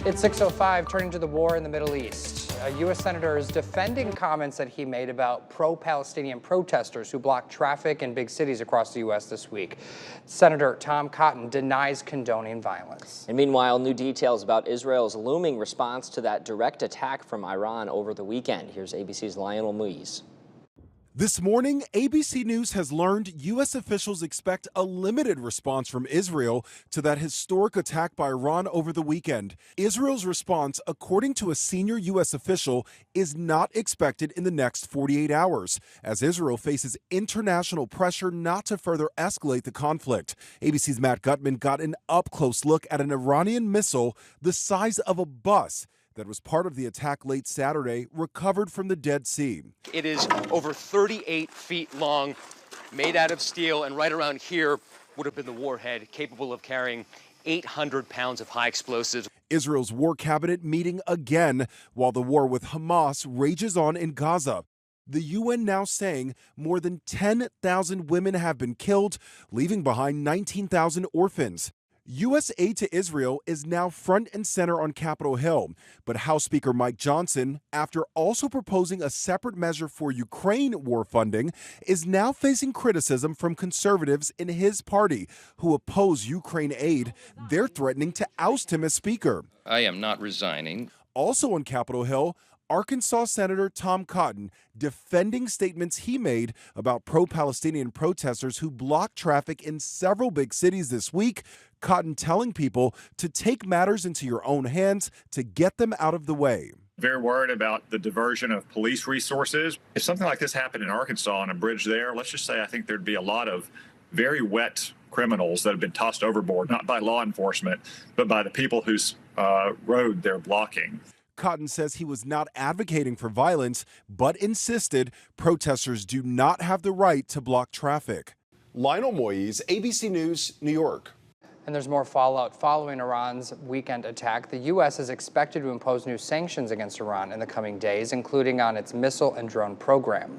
It's 6:05, turning to the war in the Middle East. A U.S. senator is defending comments that he made about pro-Palestinian protesters who blocked traffic in big cities across the U.S. this week. Senator Tom Cotton denies condoning violence. And meanwhile, new details about Israel's looming response to that direct attack from Iran over the weekend. Here's ABC's Lionel Muiz. This morning, ABC News has learned U.S. officials expect a limited response from Israel to that historic attack by Iran over the weekend. Israel's response, according to a senior U.S. official, is not expected in the next 48 hours, as Israel faces international pressure not to further escalate the conflict. ABC's Matt Gutman got an up-close look at an Iranian missile the size of a bus that was part of the attack late Saturday, recovered from the Dead Sea. It is over 38 feet long, made out of steel, and right around here would have been the warhead, capable of carrying 800 pounds of high explosives. Israel's war cabinet meeting again while the war with Hamas rages on in Gaza. The UN now saying more than 10,000 women have been killed, leaving behind 19,000 orphans. U.S. aid to Israel is now front and center on Capitol Hill, but House Speaker Mike Johnson, after also proposing a separate measure for Ukraine war funding, is now facing criticism from conservatives in his party who oppose Ukraine aid. They're threatening to oust him as Speaker. I am not resigning. Also on Capitol Hill, Arkansas Senator Tom Cotton defending statements he made about pro-Palestinian protesters who blocked traffic in several big cities this week. Cotton telling people to take matters into your own hands to get them out of the way. Very worried about the diversion of police resources. If something like this happened in Arkansas on a bridge there, let's just say I think there'd be a lot of very wet criminals that have been tossed overboard, not by law enforcement, but by the people whose road they're blocking. Cotton says he was not advocating for violence, but insisted protesters do not have the right to block traffic. Lionel Muiz, ABC News, New York. And there's more fallout following Iran's weekend attack. The U.S. is expected to impose new sanctions against Iran in the coming days, including on its missile and drone program.